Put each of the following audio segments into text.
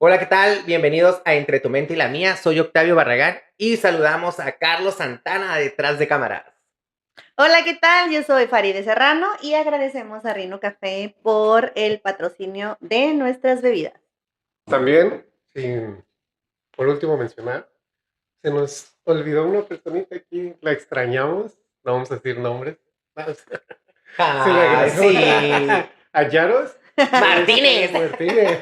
Hola, ¿qué tal? Bienvenidos a Entre tu mente y la mía. Soy Octavio Barragán y saludamos a Carlos Santana detrás de cámaras. Hola, ¿qué tal? Yo soy Farideh Serrano y agradecemos a Rino Café por el patrocinio de nuestras bebidas. También, por último mencionar, se nos olvidó una personita aquí, la extrañamos, no vamos a decir nombres. Se le ¡Ay, agradecemos sí! a Yaros ¡Martínez! Martínez.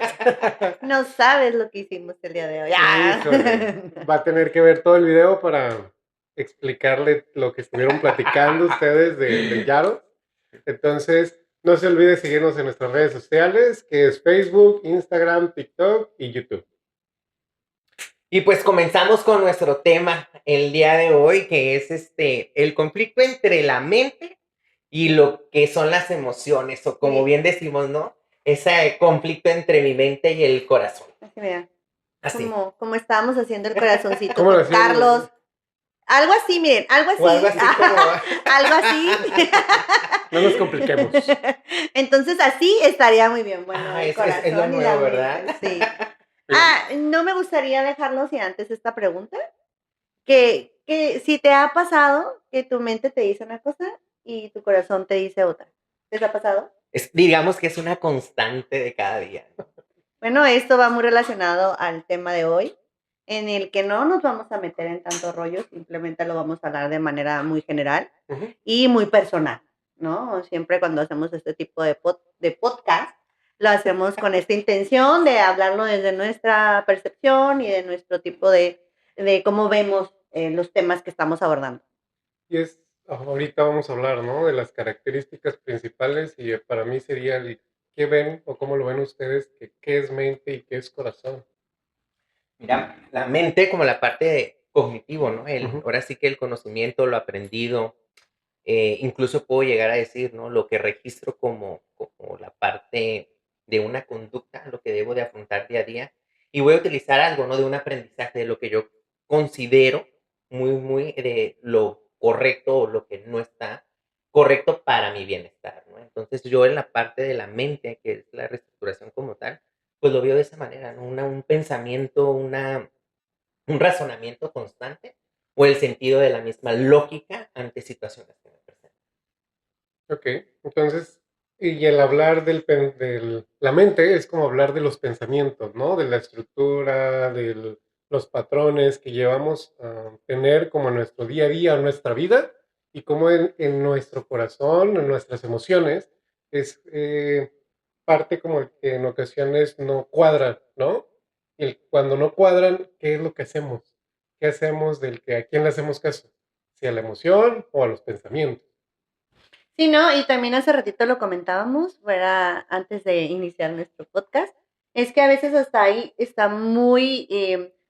No sabes lo que hicimos el día de hoy. Híjole, va a tener que ver todo el video para explicarle lo que estuvieron platicando ustedes de Yaros. Entonces, no se olvide seguirnos en nuestras redes sociales, que es Facebook, Instagram, TikTok y YouTube. Y pues comenzamos con nuestro tema el día de hoy, que es el conflicto entre la mente y lo que son las emociones, o como Sí. bien decimos, ¿no? Ese conflicto entre mi mente y el corazón. Así, mira, Así. como estábamos haciendo el corazoncito ¿Cómo lo con hacían? Carlos. Algo así, miren, algo O algo así. así como... Algo así. No nos compliquemos. Entonces, así estaría muy bien. Bueno, Ah, el es lo corazón y la nuevo, mente, ¿verdad? sí. No me gustaría dejarlo sin antes esta pregunta. Que si te ha pasado que tu mente te dice una cosa y tu corazón te dice otra. ¿Les ha pasado? Digamos que es una constante de cada día. Bueno, esto va muy relacionado al tema de hoy, en el que no nos vamos a meter en tanto rollo, simplemente lo vamos a hablar de manera muy general y muy personal, ¿no? Siempre cuando hacemos este tipo de podcast, lo hacemos con esta intención de hablarlo desde nuestra percepción y de nuestro tipo de cómo vemos los temas que estamos abordando. Y ahorita vamos a hablar, ¿no? De las características principales y para mí sería el qué ven o cómo lo ven ustedes, que qué es mente y qué es corazón. Mira, la mente como la parte cognitivo, ¿no? Ujú. Ahora sí que el conocimiento, lo aprendido, incluso puedo llegar a decir, ¿no? Lo que registro como la parte de una conducta, lo que debo de afrontar día a día. Y voy a utilizar algo, ¿no? De un aprendizaje, de lo que yo considero muy de lo correcto o lo que no está correcto para mi bienestar, ¿no? Entonces yo en la parte de la mente, que es la reestructuración como tal, pues lo veo de esa manera, ¿no? Un pensamiento, un razonamiento constante o el sentido de la misma lógica ante situaciones que me presentan. Ok, entonces, y el hablar la mente es como hablar de los pensamientos, ¿no? De la estructura, de los patrones que llevamos a tener como en nuestro día a día, en nuestra vida, y como en nuestro corazón, en nuestras emociones, es parte como el que en ocasiones no cuadran, ¿no? Cuando no cuadran, ¿qué es lo que hacemos? ¿Qué hacemos a quién le hacemos caso? ¿Si a la emoción o a los pensamientos? Sí, ¿no? Y también hace ratito lo comentábamos, fuera antes de iniciar nuestro podcast, es que a veces hasta ahí está muy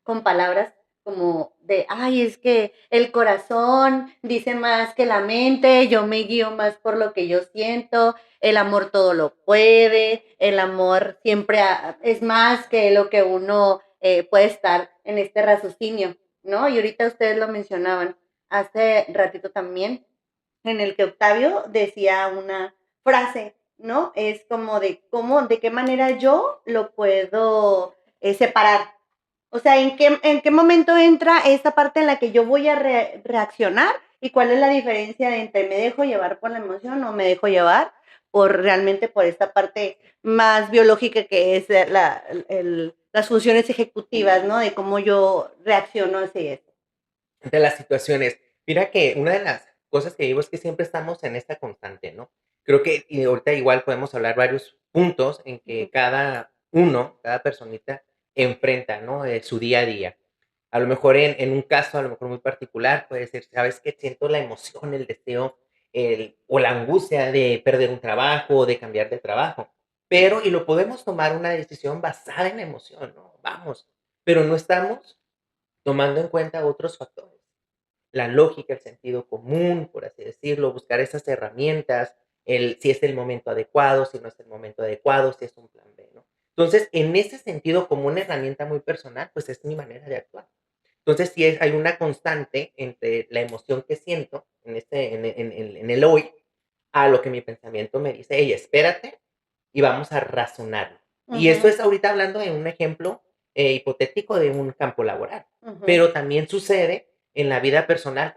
con palabras como de, ay, es que el corazón dice más que la mente, yo me guío más por lo que yo siento, el amor todo lo puede, el amor siempre es más que lo que uno puede estar en este raciocinio, ¿no? Y ahorita ustedes lo mencionaban, hace ratito también en el que Octavio decía una frase, ¿no? Es como de qué manera yo lo puedo separar. O sea, ¿en qué momento entra esta parte en la que yo voy a reaccionar y cuál es la diferencia entre me dejo llevar por la emoción o me dejo llevar realmente por esta parte más biológica que es las funciones ejecutivas, ¿no? De cómo yo reacciono hacia eso. De las situaciones. Mira que una de las cosas que digo es que siempre estamos en esta constante, ¿no? Creo que y ahorita igual podemos hablar varios puntos en que cada personita enfrenta, ¿no? Su día a día. A lo mejor en un caso, a lo mejor muy particular, puede ser, ¿sabes qué? Siento la emoción, el deseo, o la angustia de perder un trabajo o de cambiar de trabajo. Pero, y lo podemos tomar una decisión basada en la emoción, ¿no? Vamos, pero no estamos tomando en cuenta otros factores. La lógica, el sentido común, por así decirlo, buscar esas herramientas, si es el momento adecuado, si no es el momento adecuado, si es un plan B, ¿no? Entonces, en ese sentido, como una herramienta muy personal, pues es mi manera de actuar. Entonces, sí hay una constante entre la emoción que siento en el hoy a lo que mi pensamiento me dice, hey, espérate y vamos a razonarlo. Y eso Ujú. es ahorita hablando de un ejemplo hipotético de un campo laboral, Ujú. pero también sucede en la vida personal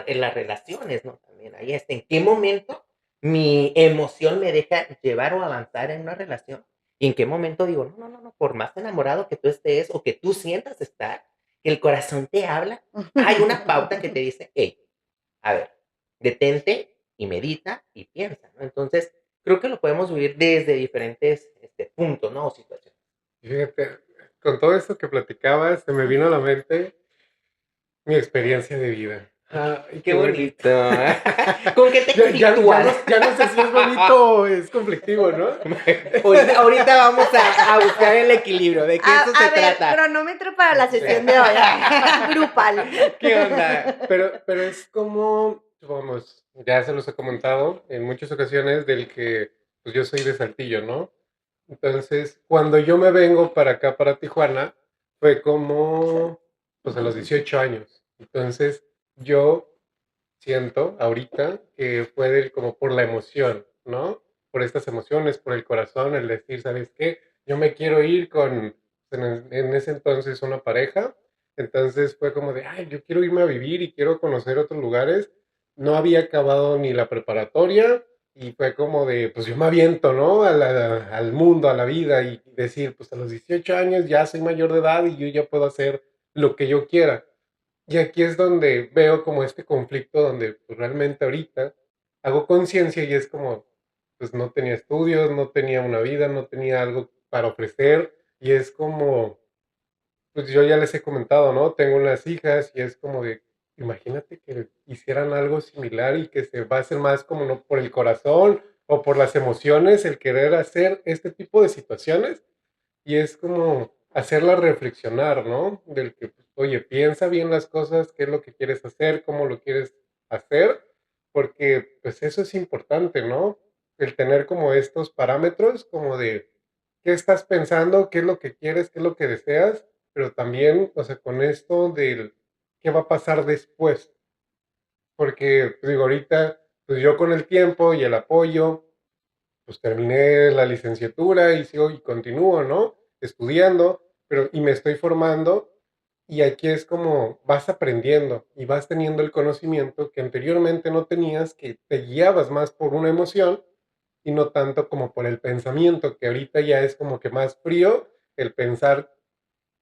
en las relaciones, ¿no? También ahí está, ¿en qué momento mi emoción me deja llevar o avanzar en una relación? ¿Y en qué momento digo, no, no, no, no, por más enamorado que tú estés o que tú sientas estar, que el corazón te habla, hay una pauta que te dice, hey, a ver, detente y medita y piensa, ¿no? Entonces, creo que lo podemos vivir desde diferentes puntos, ¿no? O situaciones. Fíjate, con todo esto que platicabas, se me vino a la mente mi experiencia de vida. Ay, Qué qué bonito. bonito. ¿Con qué te conflictúas? Ya no sé si es bonito o es conflictivo, ¿no? Ahorita vamos a buscar el equilibrio, ¿de qué eso se A ver, trata? cronómetro para la Sí. sesión de hoy. Grupal. ¿Qué onda? Pero es como, vamos, ya se los he comentado en muchas ocasiones del que pues yo soy de Saltillo, ¿no? Entonces, cuando yo me vengo para acá, para Tijuana, fue como, pues a los 18 años. Entonces, yo siento ahorita que fue como por la emoción, ¿no? Por estas emociones, por el corazón, el decir, ¿sabes qué? Yo me quiero ir con, en ese entonces, una pareja. Entonces fue como de, ay, yo quiero irme a vivir y quiero conocer otros lugares. No había acabado ni la preparatoria y fue como de, pues yo me aviento, ¿no? Al mundo, a la vida y decir, pues a los 18 años ya soy mayor de edad y yo ya puedo hacer lo que yo quiera. Y aquí es donde veo como este conflicto donde pues, realmente ahorita hago conciencia y es como, pues no tenía estudios, no tenía una vida, no tenía algo para ofrecer y es como, pues yo ya les he comentado, ¿no? Tengo unas hijas y es como de, imagínate que hicieran algo similar y que se basen más como no por el corazón o por las emociones, el querer hacer este tipo de situaciones y es como hacerla reflexionar, ¿no? Del que, pues, oye, piensa bien las cosas, qué es lo que quieres hacer, cómo lo quieres hacer, porque pues eso es importante, ¿no? El tener como estos parámetros, como de qué estás pensando, qué es lo que quieres, qué es lo que deseas, pero también, o sea, con esto del qué va a pasar después, porque, pues, digo, ahorita, pues yo con el tiempo y el apoyo, pues terminé la licenciatura y sigo y continúo, ¿no? Estudiando, pero y me estoy formando y aquí es como vas aprendiendo y vas teniendo el conocimiento que anteriormente no tenías, que te guiabas más por una emoción y no tanto como por el pensamiento, que ahorita ya es como que más frío el pensar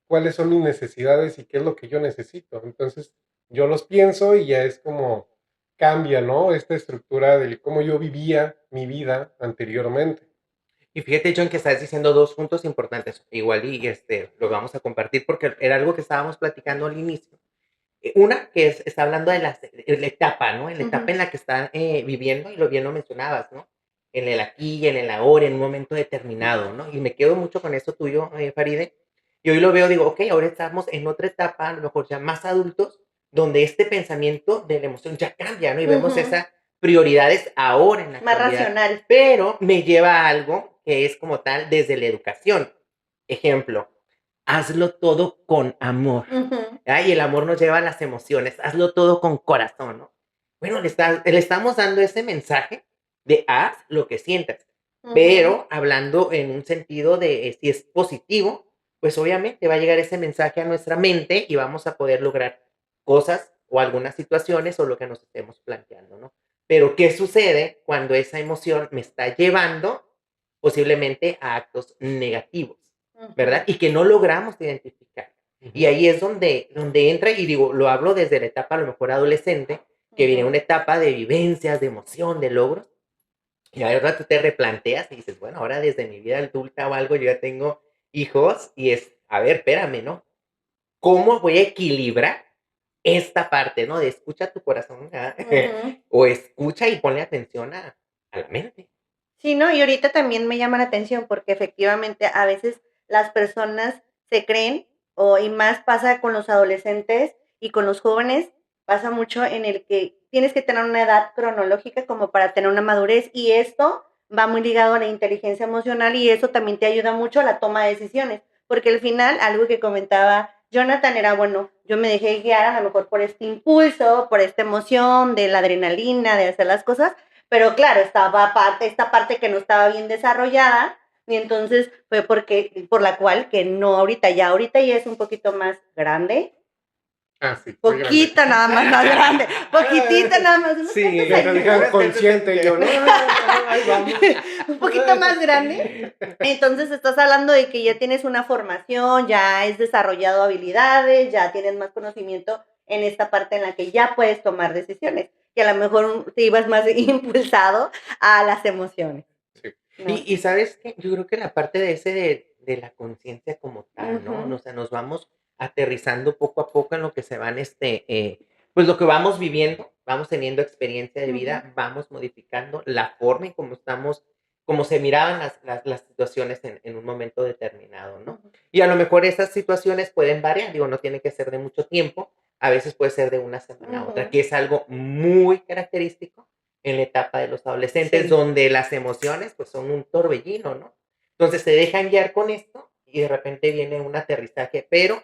cuáles son mis necesidades y qué es lo que yo necesito. Entonces, yo los pienso y ya es como cambia, ¿no? Esta estructura de cómo yo vivía mi vida anteriormente. Y fíjate, John, que estás diciendo dos puntos importantes. Igual y lo vamos a compartir porque era algo que estábamos platicando al inicio. Una que está hablando de la etapa, ¿no? En la etapa Ujú. en la que están viviendo, y lo bien lo mencionabas, ¿no? En el aquí y en el ahora, en un momento determinado, ¿no? Y me quedo mucho con eso tuyo, Faride. Y hoy lo veo, digo, ok, ahora estamos en otra etapa, a lo mejor ya más adultos, donde este pensamiento de la emoción ya cambia, ¿no? Y vemos Ujú. esas prioridades ahora en la Más actualidad. racional. Pero me lleva a algo que es como tal desde la educación. Ejemplo, hazlo todo con amor. Ujú. Y el amor nos lleva a las emociones, hazlo todo con corazón, ¿no? Bueno, le estamos dando ese mensaje de haz lo que sientas, Ujú. pero hablando en un sentido de si es positivo, pues obviamente va a llegar ese mensaje a nuestra mente y vamos a poder lograr cosas o algunas situaciones o lo que nos estemos planteando, ¿no? Pero ¿qué sucede cuando esa emoción me está llevando posiblemente a actos negativos, ¿verdad? Ujú. Y que no logramos identificar. Y Ujú. ahí es donde entra, y digo, lo hablo desde la etapa a lo mejor adolescente, que viene Ujú. una etapa de vivencias, de emoción, de logros, y ahora tú te replanteas y dices, bueno, ahora desde mi vida adulta o algo, yo ya tengo hijos y es, a ver, espérame, ¿no? ¿Cómo voy a equilibrar esta parte, ¿no? De escucha tu corazón, ¿verdad? Ujú. O escucha y ponle atención a la mente. Sí, ¿no? Y ahorita también me llama la atención porque efectivamente a veces las personas se creen, y más pasa con los adolescentes y con los jóvenes, pasa mucho en el que tienes que tener una edad cronológica como para tener una madurez y esto va muy ligado a la inteligencia emocional y eso también te ayuda mucho a la toma de decisiones, porque al final algo que comentaba Jonathan era, bueno, yo me dejé guiar a lo mejor por este impulso, por esta emoción de la adrenalina, de hacer las cosas, pero claro, estaba esta parte que no estaba bien desarrollada, Y entonces fue por la cual que no ahorita ya es un poquito más grande, Ah, sí, muy grande. poquita nada más grande, poquitita nada más, unos Sí, cuantos Ya te años, dijeron consciente y yo, no, ahí vamos. un poquito más grande. Entonces estás hablando de que ya tienes una formación, ya has desarrollado habilidades, ya tienes más conocimiento en esta parte en la que ya puedes tomar decisiones, que a lo mejor te ibas más impulsado a las emociones, Sí. ¿no? Y ¿sabes qué? Yo creo que la parte de ese de la conciencia como tal, ¿no? Ujú. O sea, nos vamos aterrizando poco a poco en lo que se van, pues lo que vamos viviendo, vamos teniendo experiencia de Ujú. vida, vamos modificando la forma en cómo estamos, cómo se miraban las situaciones en un momento determinado, ¿no? Ujú. Y a lo mejor esas situaciones pueden variar, digo, no tiene que ser de mucho tiempo, a veces puede ser de una semana a otra, Ujú. que es algo muy característico en la etapa de los adolescentes, Sí. donde las emociones pues son un torbellino, ¿no? Entonces se dejan guiar con esto y de repente viene un aterrizaje, pero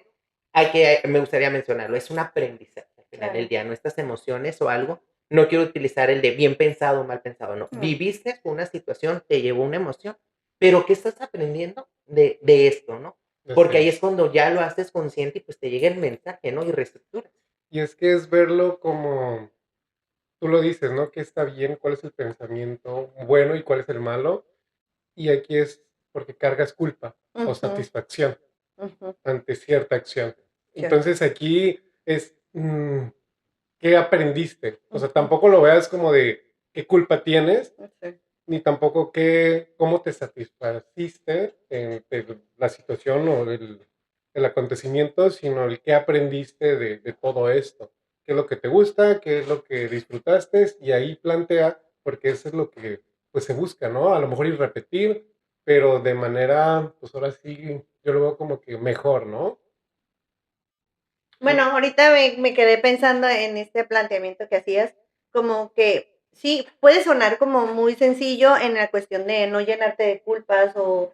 me gustaría mencionarlo, es un aprendizaje al final del Claro. día, no estas emociones o algo, no quiero utilizar el de bien pensado o mal pensado, no, No. viviste una situación, te llevó una emoción, pero ¿qué estás aprendiendo de esto, no? Porque ahí es cuando ya lo haces consciente y pues te llega el mensaje, ¿no? Y reestructuras. Y es que es verlo como tú lo dices, ¿no? ¿Qué está bien? ¿Cuál es el pensamiento bueno y cuál es el malo? Y aquí es porque cargas culpa o Ujú. satisfacción Ujú. ante cierta acción. Cierto. Entonces aquí es, ¿qué aprendiste? O sea, Ujú. tampoco lo veas como de qué culpa tienes, Sí. ni tampoco cómo te satisfaciste de la situación o del acontecimiento, sino el qué aprendiste de todo esto. ¿Qué es lo que te gusta? ¿Qué es lo que disfrutaste? Y ahí plantea, porque eso es lo que pues se busca, ¿no? A lo mejor ir repetir, pero de manera, pues ahora sí, yo lo veo como que mejor, ¿no? Bueno, ahorita me quedé pensando en este planteamiento que hacías, como que sí, puede sonar como muy sencillo en la cuestión de no llenarte de culpas o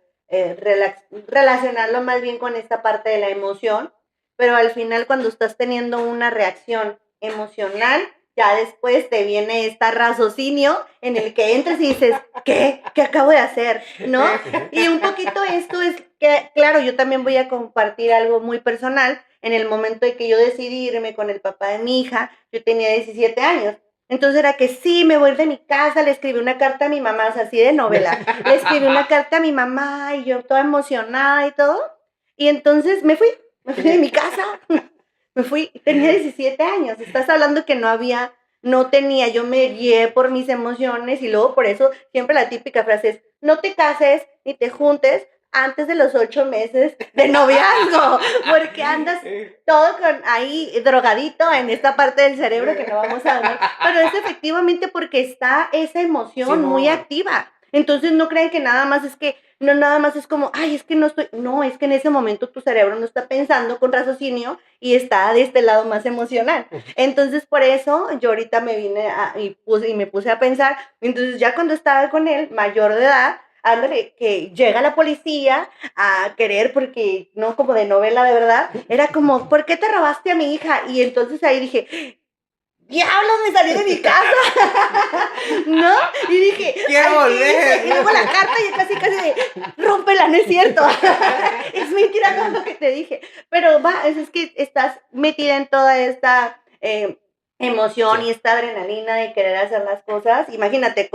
relacionarlo más bien con esta parte de la emoción, pero al final cuando estás teniendo una reacción emocional, ya después te viene este raciocinio en el que entras y dices, ¿qué? ¿Qué acabo de hacer? ¿No? Y un poquito esto es que, claro, yo también voy a compartir algo muy personal. En el momento en que yo decidí irme con el papá de mi hija, yo tenía 17 años. Entonces era que sí, me voy de mi casa, le escribí una carta a mi mamá, o sea, así de novela. Le escribí una carta a mi mamá y yo toda emocionada y todo. Y entonces me fui de mi casa, me fui, tenía 17 años. Estás hablando que no tenía, yo me guié por mis emociones y luego por eso siempre la típica frase es, no te cases ni te juntes antes de los 8 meses de noviazgo, porque andas todo con ahí drogadito en esta parte del cerebro que no vamos a hablar, pero es efectivamente porque está esa emoción muy Simón. activa. Entonces no creen que nada más es que, no nada más es como, ay, es que no estoy, no, es que en ese momento tu cerebro no está pensando con raciocinio y está de este lado más emocional. Entonces por eso yo ahorita me vine y me puse a pensar, entonces ya cuando estaba con él, mayor de edad, ándale, que llega la policía a querer, porque no como de novela de verdad, era como, ¿por qué te robaste a mi hija? Y entonces ahí dije, diablos, me salí de mi casa, ¿no? Y dije, Quiero ay, ¿qué hice? volver. Y luego la carta y casi de, rómpela, no es cierto. Es mentira todo lo que te dije. Pero va, es que estás metida en toda esta emoción Sí. y esta adrenalina de querer hacer las cosas. Imagínate,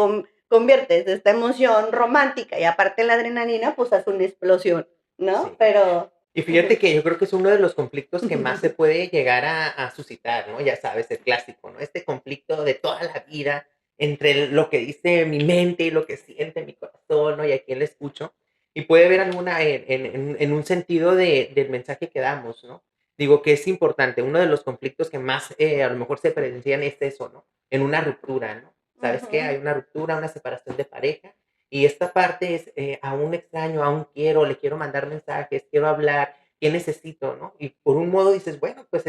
conviertes esta emoción romántica y aparte la adrenalina, pues hace una explosión, ¿no? Sí. Pero... Y fíjate que yo creo que es uno de los conflictos que más se puede llegar a suscitar, ¿no? Ya sabes, el clásico, ¿no? Este conflicto de toda la vida entre lo que dice mi mente y lo que siente mi corazón, ¿no? Y a quién le escucho. Y puede haber alguna en un sentido del mensaje que damos, ¿no? Digo que es importante. Uno de los conflictos que más a lo mejor se evidencian es eso, ¿no? En una ruptura, ¿no? ¿Sabes qué? Hay una ruptura, una separación de pareja. Y esta parte es, aún extraño, aún quiero, le quiero mandar mensajes, quiero hablar, ¿qué necesito, no? Y por un modo dices, bueno, pues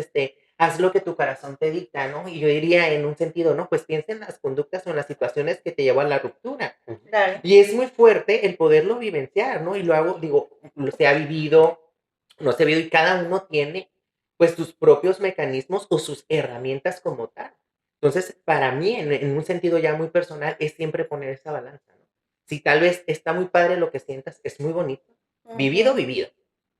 haz lo que tu corazón te dicta, ¿no? Y yo diría en un sentido, no, pues piensa en las conductas o en las situaciones que te llevan a la ruptura. Claro. Y es muy fuerte el poderlo vivenciar, ¿no? Y lo hago, digo, se ha vivido, no se ha vivido, y cada uno tiene, pues, sus propios mecanismos o sus herramientas como tal. Entonces, para mí, en un sentido ya muy personal, es siempre poner esa balanza, ¿no? Si tal vez está muy padre lo que sientas, es muy bonito, vivido, Ujú. vivido,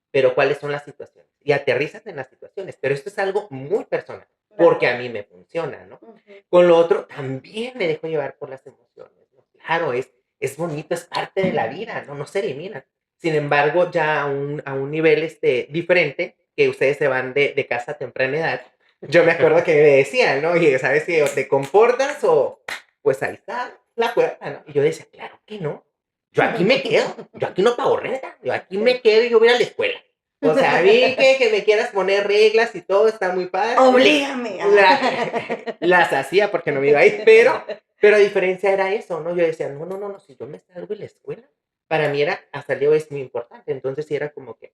pero ¿cuáles son las situaciones? Y aterrízate en las situaciones, pero esto es algo muy personal, porque a Claro. mí me funciona, ¿no? Ujú. Con lo otro, también me dejo llevar por las emociones, ¿no? Claro, es bonito, es parte de la vida, ¿no? No se elimina. Sin embargo, ya a un nivel diferente, que ustedes se van de casa a temprana edad, yo me acuerdo que me decían, ¿no? Oye, ¿sabes qué? O te comportas o pues ahí está la puerta, ¿no? Y yo decía, claro que no. Yo aquí me quedo, yo aquí no pago renta, yo aquí me Sí. quedo y yo voy a la escuela. O sea, a mí que me quieras poner reglas y todo está muy padre. Oblígame. La- las hacía porque no me iba a ir, pero a diferencia era eso, ¿no? Yo decía, no, no, no, no, si yo me salgo de la escuela, para mí era, hasta el día de hoy es muy importante. Entonces sí era como que,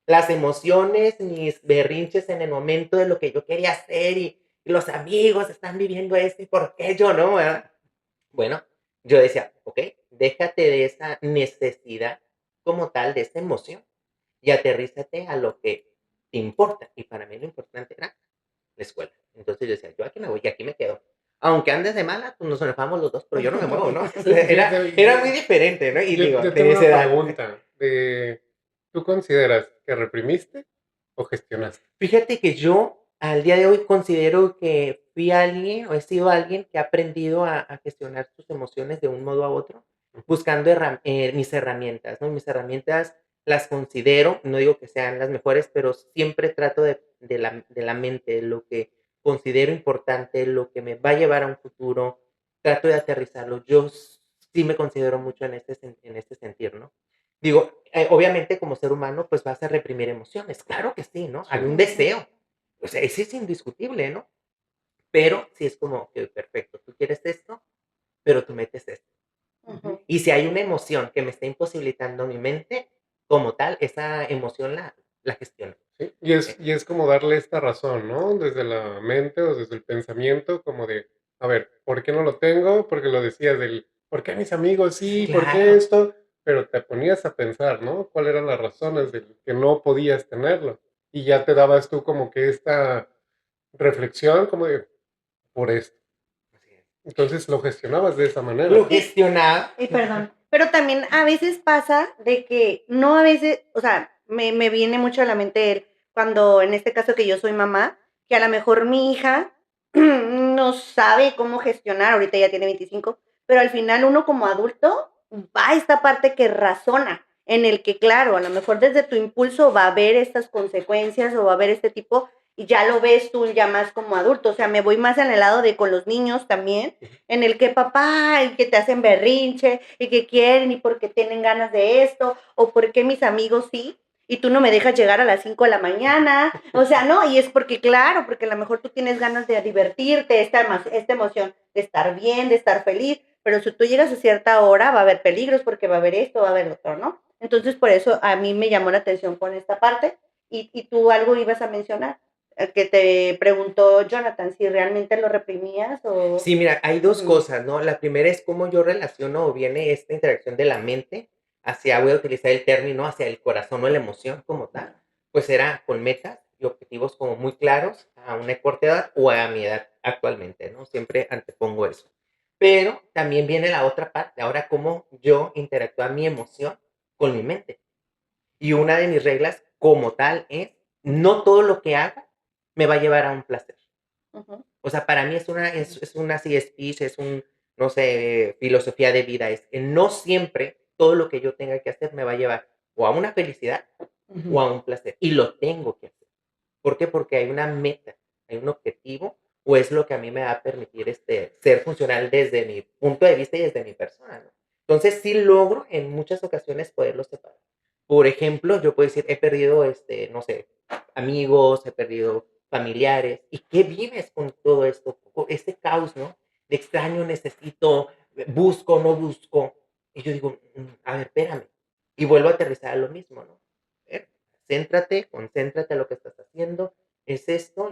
las emociones, mis berrinches en el momento de lo que yo quería hacer y los amigos están viviendo esto y por qué yo no, ¿verdad? Bueno, yo decía, ok, déjate de esa necesidad como tal, de esa emoción y aterrízate a lo que te importa. Y para mí lo importante era la escuela. Entonces yo decía, yo aquí me voy y aquí me quedo. Aunque andes de mala, pues nos enojamos los dos, pero yo no me muevo, ¿no? Era muy diferente, ¿no? Y digo, Yo tengo de esa una edad. pregunta de, ¿tú consideras que reprimiste o gestionaste? Fíjate que yo al día de hoy considero que fui alguien o he sido alguien que ha aprendido a gestionar sus emociones de un modo a otro, buscando mis herramientas, ¿no? Mis herramientas las considero, no digo que sean las mejores, pero siempre trato de la mente, de lo que considero importante, lo que me va a llevar a un futuro, trato de aterrizarlo. Yo sí me considero mucho en este sentir, ¿no? Digo, obviamente como ser humano, pues vas a reprimir emociones, claro que sí, ¿no? Hay Sí. un Ujú, deseo, o sea, ese es indiscutible, ¿no? Pero sí es como que perfecto, tú quieres esto, pero tú metes esto. ujú. Y si hay una emoción que me está imposibilitando mi mente, como tal, esa emoción la gestiono. Sí, ¿Eh? y es como darle esta razón, ¿no? Desde la mente o desde el pensamiento, como de, a ver, ¿por qué no lo tengo? Porque lo decías del, ¿por qué mis amigos sí? ¿Por qué Claro, esto? Pero te ponías a pensar, ¿no? ¿Cuáles eran las razones de que no podías tenerlo? Y ya te dabas tú como que esta reflexión, como de, por esto. así es. Entonces lo gestionabas de esa Lo manera. gestionaba. Y perdón, pero también a veces pasa de que no a veces, o sea, me viene mucho a la mente cuando en este caso que yo soy mamá, que a lo mejor mi hija no sabe cómo gestionar, ahorita ya tiene 25, pero al final uno como adulto va a esta parte que razona, en el que claro, a lo mejor desde tu impulso va a haber estas consecuencias o va a haber este tipo, y ya lo ves tú ya más como adulto, o sea, me voy más en el lado de con los niños también, en el que papá y que te hacen berrinche y que quieren y porque tienen ganas de esto o porque mis amigos sí y tú no me dejas llegar a las 5 de la mañana, o sea, no, y es porque claro, porque a lo mejor tú tienes ganas de divertirte, esta emoción de estar bien, de estar feliz, pero si tú llegas a cierta hora va a haber peligros porque va a haber esto, va a haber lo otro, ¿no? Entonces por eso a mí me llamó la atención con esta parte y tú algo ibas a mencionar que te preguntó Jonathan si realmente lo reprimías o... Sí, mira, hay dos Ujú, cosas, ¿no? La primera es cómo yo relaciono o viene esta interacción de la mente hacia, voy a utilizar el término, hacia el corazón o la emoción como tal. Pues era con metas y objetivos como muy claros a una corta edad o a mi edad actualmente, ¿no? Siempre antepongo eso. Pero también viene la otra parte, ahora cómo yo interactúo mi emoción con mi mente. Y una de mis reglas como tal es, no todo lo que haga me va a llevar a un placer. ujú. O sea, para mí es una así speech, es un, no sé, filosofía de vida, es que no siempre todo lo que yo tenga que hacer me va a llevar o a una felicidad o Ujú. a un placer, y lo tengo que hacer. ¿Por qué? Porque hay una meta, hay un objetivo, o es lo que a mí me va a permitir, ser funcional desde mi punto de vista y desde mi persona, ¿no? Entonces, sí logro en muchas ocasiones poderlos separar. Por ejemplo, yo puedo decir, he perdido, no sé, amigos, he perdido familiares. ¿Y qué vives con todo esto? Con este caos, ¿no? De extraño, necesito, busco, no busco. Y yo digo, a ver, espérame. Y vuelvo a aterrizar a lo mismo, ¿no? Céntrate, concéntrate a lo que estás haciendo. Es esto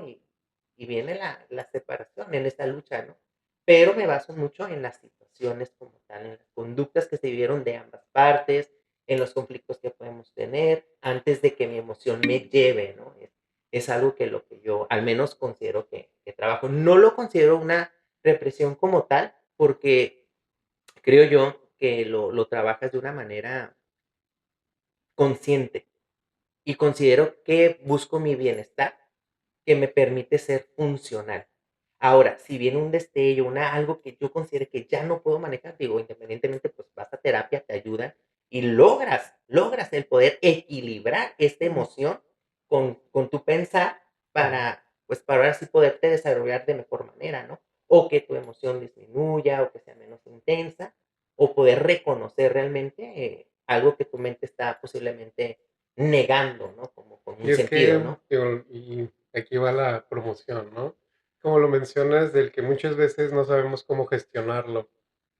y viene la separación en esta lucha, ¿no? Pero me baso mucho en las situaciones como tal, en las conductas que se vivieron de ambas partes, en los conflictos que podemos tener, antes de que mi emoción me lleve, ¿no? Es algo que lo que yo al menos considero que trabajo. No lo considero una represión como tal, porque creo yo que lo trabajas de una manera consciente y considero que busco mi bienestar que me permite ser funcional. Ahora, si viene un destello, algo que yo considere que ya no puedo manejar, digo, independientemente, pues vas a terapia, te ayuda y logras el poder equilibrar esta emoción con tu pensar pues para ahora sí poderte desarrollar de mejor manera, ¿no? O que tu emoción disminuya o que sea menos intensa o poder reconocer realmente algo que tu mente está posiblemente negando, ¿no? Como con un Y es sentido, que, ¿no? digo, y aquí va la promoción, ¿no? Como lo mencionas, del que muchas veces no sabemos cómo gestionarlo.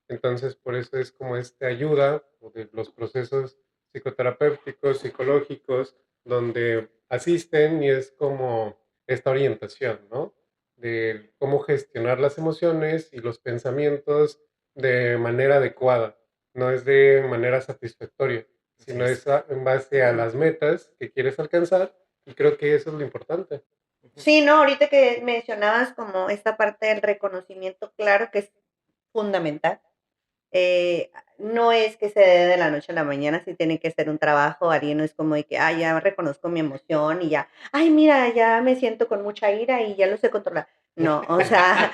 Entonces, por eso es como esta ayuda o de los procesos psicoterapéuticos, psicológicos, donde asisten y es como esta orientación, ¿no? De cómo gestionar las emociones y los pensamientos de manera adecuada. No es de manera satisfactoria, sino Entonces, es en base a las metas que quieres alcanzar y creo que eso es lo importante. ujú, Sí, no, ahorita que mencionabas como esta parte del reconocimiento, claro que es fundamental. No es que se dé de la noche a la mañana, sí tiene que ser un trabajo, alguien no es como de que, ya reconozco mi emoción y ya, ay, mira, ya me siento con mucha ira y ya lo sé controlar. No, o sea,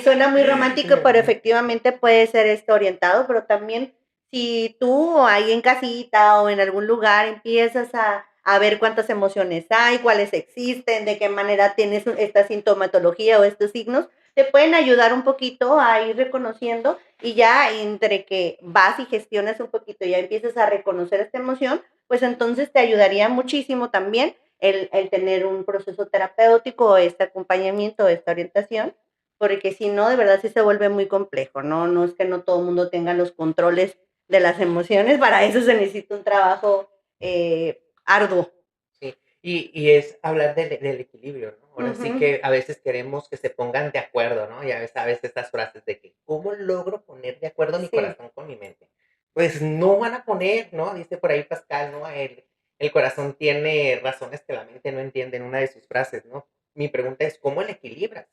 suena muy romántico, pero efectivamente puede ser orientado, pero también si tú ahí en casita o en algún lugar empiezas a ver cuántas emociones hay, cuáles existen, de qué manera tienes esta sintomatología o estos signos, te pueden ayudar un poquito a ir reconociendo y ya entre que vas y gestionas un poquito, ya empiezas a reconocer esta emoción, pues entonces te ayudaría muchísimo también el tener un proceso terapéutico, este acompañamiento, esta orientación, porque si no, de verdad sí se vuelve muy complejo, ¿no? No es que no todo el mundo tenga los controles de las emociones, para eso se necesita un trabajo arduo. sí, y es hablar del equilibrio, ¿no? Ahora sí Ujú. que a veces queremos que se pongan de acuerdo, ¿no? Ya sabes estas frases de que, ¿cómo logro poner de acuerdo mi Sí. corazón con mi mente? Pues no van a poner, ¿no? Dice por ahí Pascal, ¿no? El corazón tiene razones que la mente no entiende en una de sus frases, ¿no? Mi pregunta es, ¿cómo el equilibras?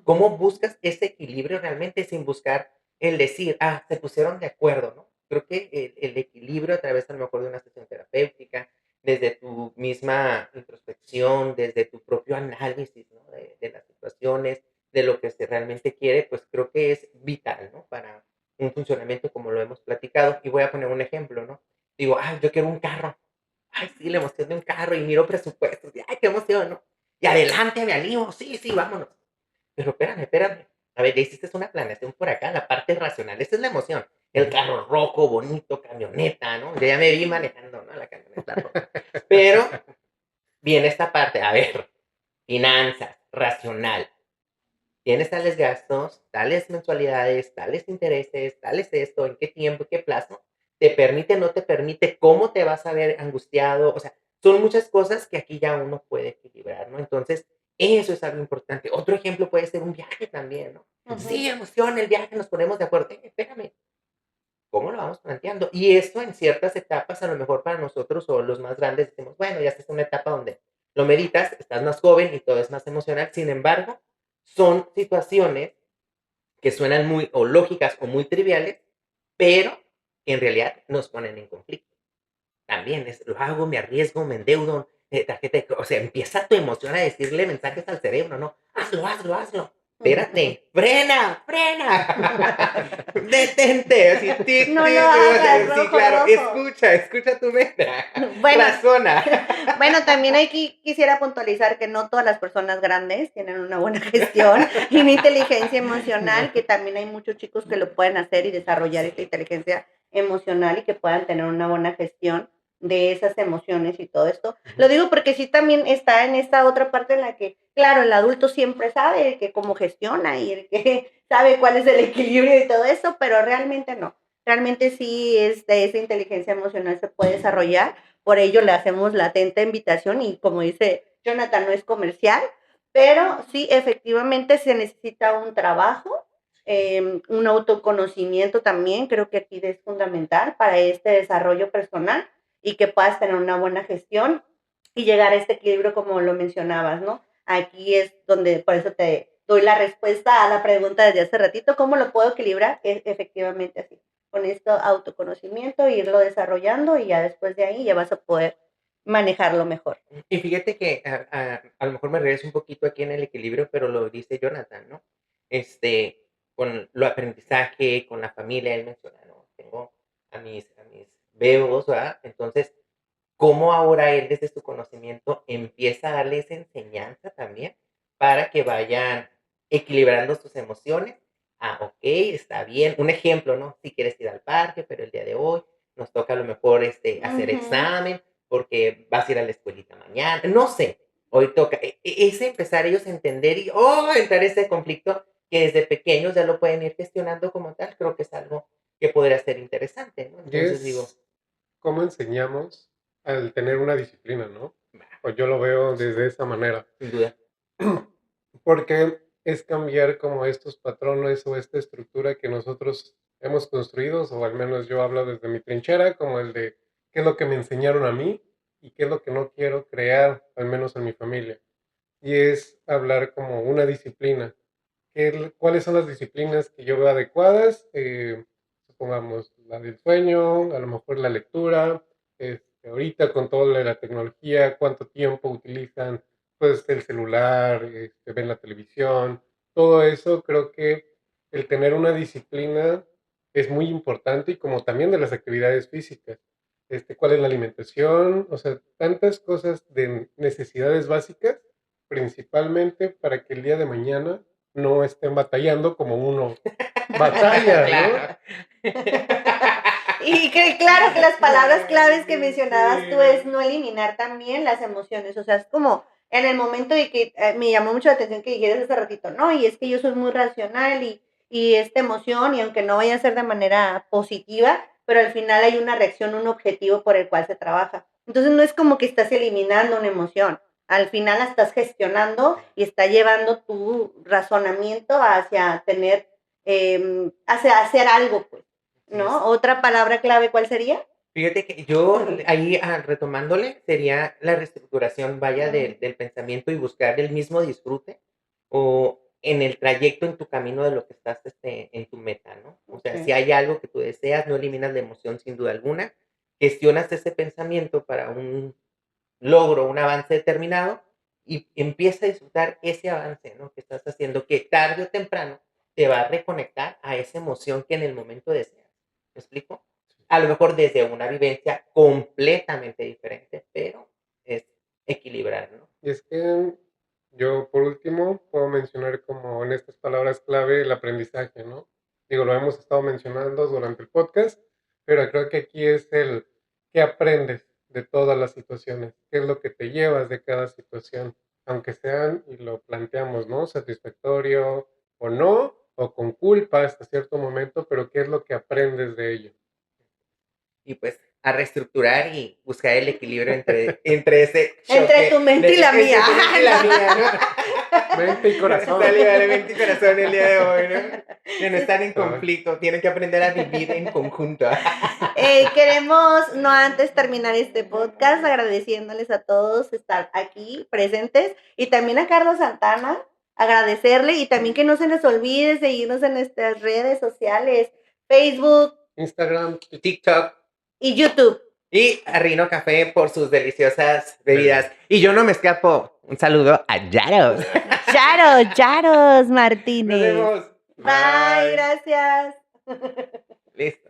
¿Cómo buscas ese equilibrio realmente sin buscar el decir, se pusieron de acuerdo, ¿no? Creo que el equilibrio a través a lo mejor de una sesión terapéutica, desde tu misma introspección, desde tu propio análisis, ¿no? De las situaciones, de lo que se realmente quiere, pues creo que es vital, ¿no? Para un funcionamiento como lo hemos platicado. Y voy a poner un ejemplo, ¿no? Digo, yo quiero un carro. Ay, sí, la emoción de un carro y miro presupuestos. Y, qué emoción, ¿no? Y adelante, me animo. Sí, sí, vámonos. Pero espérame, espérame. A ver, ya hiciste una planeación por acá, la parte racional. Esa es la emoción. El carro rojo, bonito, camioneta, ¿no? Yo ya me vi manejando, ¿no? La camioneta roja. Pero viene esta parte, a ver, finanzas, racional. Tienes tales gastos, tales mensualidades, tales intereses, tales esto, en qué tiempo, qué plazo. ¿Te permite, no te permite? ¿Cómo te vas a ver angustiado? O sea, son muchas cosas que aquí ya uno puede equilibrar, ¿no? Entonces, eso es algo importante. Otro ejemplo puede ser un viaje también, ¿no? Ujú. Sí, emoción, el viaje, nos ponemos de acuerdo. Espérame, ¿cómo lo vamos planteando? Y esto en ciertas etapas, a lo mejor para nosotros o los más grandes, decimos, bueno, ya estás en una etapa donde lo meditas, estás más joven y todo es más emocional. Sin embargo, son situaciones que suenan muy o lógicas o muy triviales, pero que en realidad nos ponen en conflicto. También es, lo hago, me arriesgo, me endeudo, tarjeta o sea, empieza tu emoción a decirle mensajes al cerebro, ¿no? Hazlo, hazlo, hazlo. Espérate, frena, frena. Detente, así, tic, No lo tic, o hagas, sea, sí, rojo, claro, rojo. escucha tu mente, Bueno, razona. bueno, también aquí quisiera puntualizar que no todas las personas grandes tienen una buena gestión y una inteligencia emocional, que también hay muchos chicos que lo pueden hacer y desarrollar esta Sí, inteligencia emocional y que puedan tener una buena gestión de esas emociones y todo esto. Lo ujú, digo porque sí también está en esta otra parte en la que, claro, el adulto siempre sabe el que cómo gestiona y el que sabe cuál es el equilibrio y todo eso, pero realmente no. Realmente sí, esa inteligencia emocional se puede desarrollar, por ello le hacemos la atenta invitación y como dice Jonathan, no es comercial, pero sí, efectivamente se necesita un trabajo, un autoconocimiento también, creo que aquí es fundamental para este desarrollo personal y que puedas tener una buena gestión y llegar a este equilibrio como lo mencionabas, ¿no? Aquí es donde, por eso te doy la respuesta a la pregunta desde hace ratito, ¿cómo lo puedo equilibrar? Es efectivamente así. con este autoconocimiento, irlo desarrollando y ya después de ahí ya vas a poder manejarlo mejor. Y fíjate que a lo mejor me regreso un poquito aquí en el equilibrio, pero lo dice Jonathan, ¿no? Con lo aprendizaje, con la familia, él menciona, ¿no? Tengo a mis bebos, ¿verdad? Entonces, ¿cómo ahora él desde su conocimiento empieza a darle esa enseñanza también para que vayan equilibrando sus emociones? Ah, ok, está bien. Un ejemplo, ¿no? Si quieres ir al parque, pero el día de hoy nos toca a lo mejor hacer examen porque vas a ir a la escuelita mañana. No sé, hoy toca. Es empezar ellos a entender y entrar ese conflicto que desde pequeños ya lo pueden ir gestionando como tal. Creo que es algo que podría ser interesante, ¿no? Y Entonces digo, es cómo enseñamos al tener una disciplina, ¿no? va, O yo lo veo desde esa manera. sin duda. Porque es cambiar como estos patrones o esta estructura que nosotros hemos construido, o al menos yo hablo desde mi trinchera, como el de qué es lo que me enseñaron a mí y qué es lo que no quiero crear, al menos en mi familia. Y es hablar como una disciplina. ¿Cuáles son las disciplinas que yo veo adecuadas? Supongamos la del sueño, a lo mejor la lectura, ahorita con toda la tecnología, cuánto tiempo utilizan pues el celular, ven la televisión, todo eso creo que el tener una disciplina es muy importante y como también de las actividades físicas. ¿Cuál es la alimentación? O sea, tantas cosas de necesidades básicas, principalmente para que el día de mañana no estén batallando como uno batalla, ¿no? Claro. Y que claro que las palabras claves que mencionabas tú es no eliminar también las emociones, o sea, es como en el momento de que me llamó mucho la atención que dijeras hace ratito, no, y es que yo soy muy racional y esta emoción, y aunque no vaya a ser de manera positiva, pero al final hay una reacción, un objetivo por el cual se trabaja. Entonces no es como que estás eliminando una emoción, al final la estás gestionando y está llevando tu razonamiento hacia tener, hacia hacer algo, pues. ¿No? ¿Otra palabra clave cuál sería? Fíjate que yo ahí retomándole sería la reestructuración, vaya, del pensamiento y buscar el mismo disfrute o en el trayecto, en tu camino de lo que estás en tu meta, ¿no? O sea, si hay algo que tú deseas, no eliminas la emoción sin duda alguna, gestionas ese pensamiento para un logro, un avance determinado y empieza a disfrutar ese avance, ¿no? Que estás haciendo, que tarde o temprano te va a reconectar a esa emoción que en el momento deseas. ¿Me explico? A lo mejor desde una vivencia completamente diferente, pero es equilibrar, ¿no? Y es que yo, por último, puedo mencionar como en estas palabras clave el aprendizaje, ¿no? Digo, lo hemos estado mencionando durante el podcast, pero creo que aquí es el qué aprendes de todas las situaciones, qué es lo que te llevas de cada situación, aunque sean, y lo planteamos, ¿no? Satisfactorio o no, o con culpa hasta cierto momento, pero qué es lo que aprendes de ello. Y pues a reestructurar y buscar el equilibrio entre ese choque. Entre tu mente y la mía. Entre tu mente y la mía, ¿no? Mente y corazón. Sale, vale, mente y corazón el día de hoy, ¿no? Que no están en conflicto, tienen que aprender a vivir en conjunto. Queremos no antes terminar este podcast agradeciéndoles a todos estar aquí presentes y también a Carlos Santana, agradecerle y también que no se les olvide seguirnos en nuestras redes sociales, Facebook, Instagram, TikTok y YouTube. y a Rino Café por sus deliciosas bebidas. Y yo no me escapo. Un saludo a Yaros. Yaros Nos Martínez. vemos. Bye, gracias. Listo.